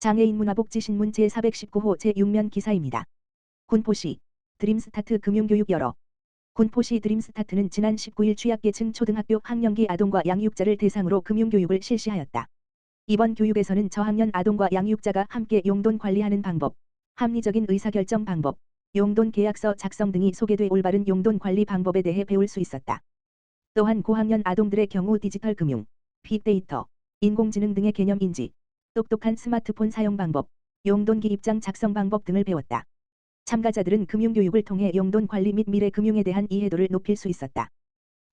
장애인 문화복지신문 제419호 제6면 기사입니다. 군포시 드림스타트 금융교육 열어. 군포시 드림스타트는 지난 19일 취약계층 초등학교 학령기 아동과 양육자를 대상으로 금융교육을 실시하였다. 이번 교육에서는 저학년 아동과 양육자가 함께 용돈 관리하는 방법, 합리적인 의사결정 방법, 용돈 계약서 작성 등이 소개돼 올바른 용돈 관리 방법에 대해 배울 수 있었다. 또한 고학년 아동들의 경우 디지털 금융, 빅데이터, 인공지능 등의 개념 인지, 똑똑한 스마트폰 사용 방법, 용돈기 입장 작성 방법 등을 배웠다. 참가자들은 금융교육을 통해 용돈 관리 및 미래 금융에 대한 이해도를 높일 수 있었다.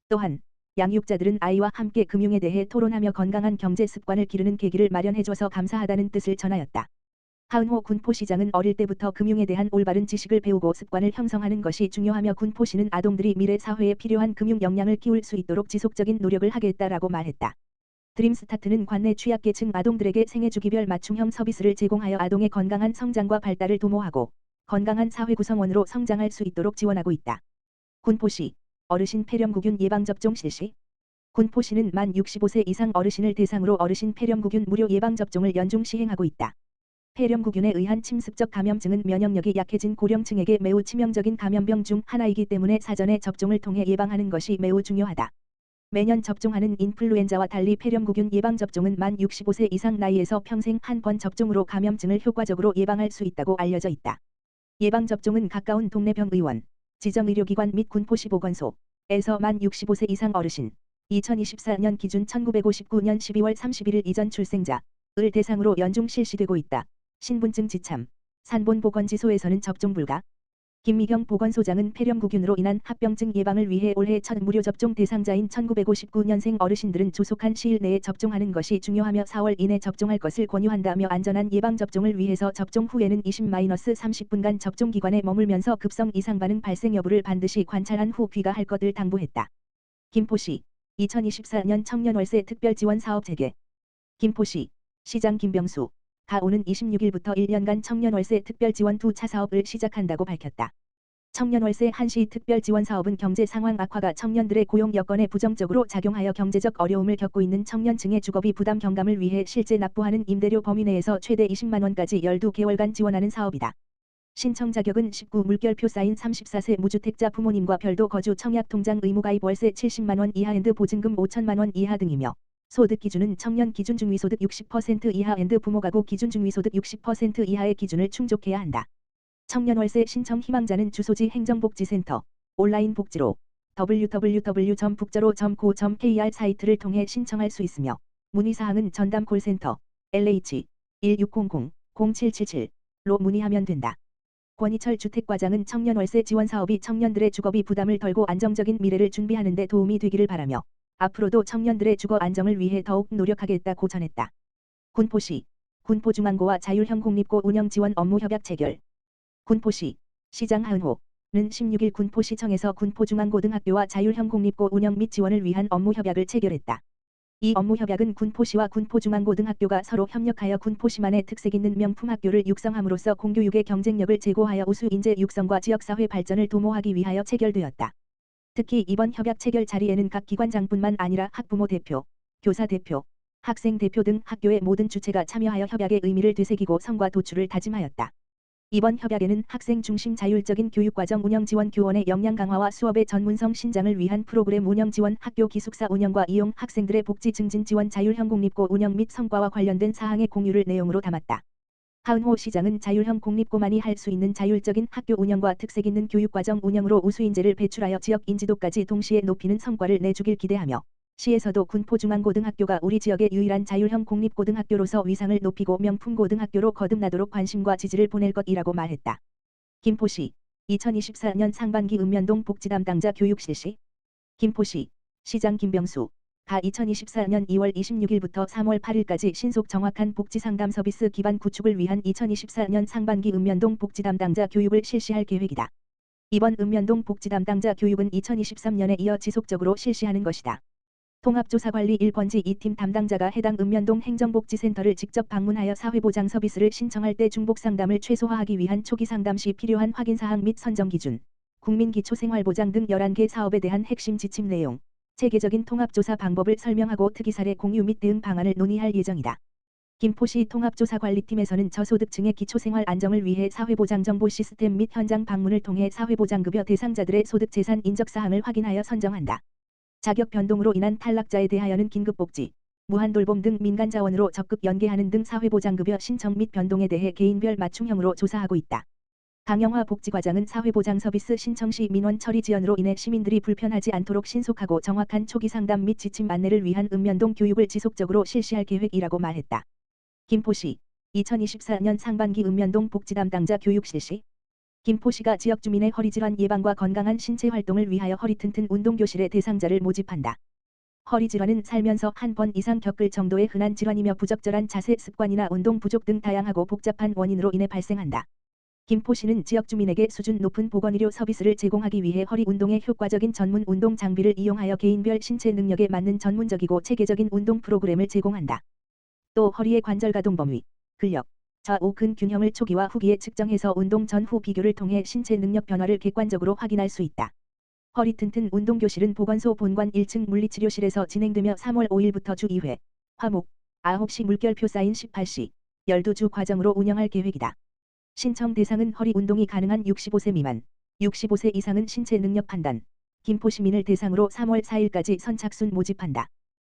또한 양육자들은 아이와 함께 금융에 대해 토론하며 건강한 경제 습관을 기르는 계기를 마련해줘서 감사하다는 뜻을 전하였다. 하은호 군포시장은 어릴 때부터 금융에 대한 올바른 지식을 배우고 습관을 형성하는 것이 중요하며 군포시는 아동들이 미래 사회에 필요한 금융 역량을 키울 수 있도록 지속적인 노력을 하겠다라고 말했다. 드림스타트는 관내 취약계층 아동들에게 생애주기별 맞춤형 서비스를 제공하여 아동의 건강한 성장과 발달을 도모하고 건강한 사회 구성원으로 성장할 수 있도록 지원하고 있다. 군포시 어르신 폐렴구균 예방접종 실시. 군포시는 만 65세 이상 어르신을 대상으로 어르신 폐렴구균 무료 예방접종을 연중 시행하고 있다. 폐렴구균에 의한 침습적 감염증은 면역력이 약해진 고령층에게 매우 치명적인 감염병 중 하나이기 때문에 사전에 접종을 통해 예방하는 것이 매우 중요하다. 매년 접종하는 인플루엔자와 달리 폐렴구균 예방접종은 만 65세 이상 나이에서 평생 한 번 접종으로 감염증을 효과적으로 예방할 수 있다고 알려져 있다. 예방접종은 가까운 동네 병의원, 지정의료기관 및 군포시 보건소에서 만 65세 이상 어르신, 2024년 기준 1959년 12월 31일 이전 출생자를 대상으로 연중 실시되고 있다. 신분증 지참, 산본보건지소에서는 접종 불가. 김미경 보건소장은 폐렴구균으로 인한 합병증 예방을 위해 올해 첫 무료 접종 대상자인 1959년생 어르신들은 조속한 시일 내에 접종하는 것이 중요하며 4월 이내 접종할 것을 권유한다며 안전한 예방접종을 위해서 접종 후에는 20-30분간 접종기관에 머물면서 급성 이상 반응 발생 여부를 반드시 관찰한 후 귀가할 것을 당부했다. 김포시 2024년 청년월세 특별지원사업 재개. 김포시 시장 김병수 가 오는 26일부터 1년간 청년월세 특별지원 2차 사업을 시작한다고 밝혔다. 청년월세 한시 특별지원사업은 경제 상황 악화가 청년들의 고용 여건에 부정적으로 작용하여 경제적 어려움을 겪고 있는 청년층의 주거비 부담 경감을 위해 실제 납부하는 임대료 범위 내에서 최대 20만 원까지 12개월간 지원하는 사업이다. 신청 자격은 19 물결표 쌓인 34세 무주택자 부모님과 별도 거주 청약통장 의무가입 월세 70만 원 이하 앤드 보증금 5천만 원 이하 등이며 소득 기준은 청년 기준 중위소득 60% 이하 앤드 부모 가구 기준 중위소득 60% 이하의 기준을 충족해야 한다. 청년월세 신청 희망자는 주소지 행정복지센터, 온라인 복지로 www.북저로.co.kr 사이트를 통해 신청할 수 있으며 문의사항은 전담 콜센터 LH1600-0777로 문의하면 된다. 권희철 주택과장은 청년월세 지원사업이 청년들의 주거비 부담을 덜고 안정적인 미래를 준비하는 데 도움이 되기를 바라며 앞으로도 청년들의 주거 안정을 위해 더욱 노력하겠다고 전했다. 군포시 군포중앙고와 자율형 공립고 운영 지원 업무 협약 체결. 군포시 시장 하은호는 16일 군포시청에서 군포중앙고등학교와 자율형 공립고 운영 및 지원을 위한 업무 협약을 체결했다. 이 업무 협약은 군포시와 군포중앙고등학교가 서로 협력하여 군포시만의 특색 있는 명품 학교를 육성함으로써 공교육의 경쟁력을 제고하여 우수 인재 육성과 지역사회 발전을 도모하기 위하여 체결되었다. 특히 이번 협약 체결 자리에는 각 기관장뿐만 아니라 학부모 대표, 교사 대표, 학생 대표 등 학교의 모든 주체가 참여하여 협약의 의미를 되새기고 성과 도출을 다짐하였다. 이번 협약에는 학생 중심 자율적인 교육과정 운영 지원 교원의 역량 강화와 수업의 전문성 신장을 위한 프로그램 운영 지원 학교 기숙사 운영과 이용 학생들의 복지 증진 지원 자율형 공립고 운영 및 성과와 관련된 사항의 공유를 내용으로 담았다. 하은호 시장은 자율형 공립고만이 할 수 있는 자율적인 학교 운영과 특색 있는 교육과정 운영으로 우수 인재를 배출하여 지역 인지도까지 동시에 높이는 성과를 내주길 기대하며 시에서도 군포중앙고등학교가 우리 지역의 유일한 자율형 공립고등학교로서 위상을 높이고 명품고등학교로 거듭나도록 관심과 지지를 보낼 것이라고 말했다. 김포시 2024년 상반기 읍면동 복지 담당자 교육 실시. 김포시 시장 김병수 가 2024년 2월 26일부터 3월 8일까지 신속 정확한 복지 상담 서비스 기반 구축을 위한 2024년 상반기 읍면동 복지 담당자 교육을 실시할 계획이다. 이번 읍면동 복지 담당자 교육은 2023년에 이어 지속적으로 실시하는 것이다. 통합조사관리 1번지 2팀 담당자가 해당 읍면동 행정복지센터를 직접 방문하여 사회보장 서비스를 신청할 때 중복상담을 최소화하기 위한 초기 상담 시 필요한 확인사항 및 선정기준, 국민기초생활보장 등 11개 사업에 대한 핵심 지침 내용, 체계적인 통합조사 방법을 설명하고 특이사례 공유 및 대응 방안을 논의할 예정이다. 김포시 통합조사관리팀에서는 저소득층의 기초생활 안정을 위해 사회보장 정보 시스템 및 현장 방문을 통해 사회보장급여 대상자들의 소득 재산 인적 사항을 확인하여 선정한다. 자격 변동으로 인한 탈락자에 대하여는 긴급복지, 무한돌봄 등 민간자원으로 적극 연계하는 등 사회보장급여 신청 및 변동에 대해 개인별 맞춤형으로 조사하고 있다. 강영화 복지과장은 사회보장 서비스 신청 시 민원 처리 지연으로 인해 시민들이 불편하지 않도록 신속하고 정확한 초기 상담 및 지침 안내를 위한 읍면동 교육을 지속적으로 실시할 계획이라고 말했다. 김포시 2024년 상반기 읍면동 복지 담당자 교육 실시. 김포시가 지역 주민의 허리질환 예방과 건강한 신체 활동을 위하여 허리튼튼 운동교실의 대상자를 모집한다. 허리질환은 살면서 한 번 이상 겪을 정도의 흔한 질환이며 부적절한 자세 습관이나 운동 부족 등 다양하고 복잡한 원인으로 인해 발생한다. 김포시는 지역 주민에게 수준 높은 보건의료 서비스를 제공하기 위해 허리 운동에 효과적인 전문 운동 장비를 이용하여 개인별 신체 능력에 맞는 전문적이고 체계적인 운동 프로그램을 제공한다. 또 허리의 관절 가동 범위, 근력, 좌우근 균형을 초기와 후기에 측정해서 운동 전후 비교를 통해 신체 능력 변화를 객관적으로 확인할 수 있다. 허리튼튼 운동교실은 보건소 본관 1층 물리치료실에서 진행되며 3월 5일부터 주 2회, 화목, 9시 물결표 사인 18시, 12주 과정으로 운영할 계획이다. 신청 대상은 허리 운동이 가능한 65세 미만, 65세 이상은 신체 능력 판단, 김포시민을 대상으로 3월 4일까지 선착순 모집한다.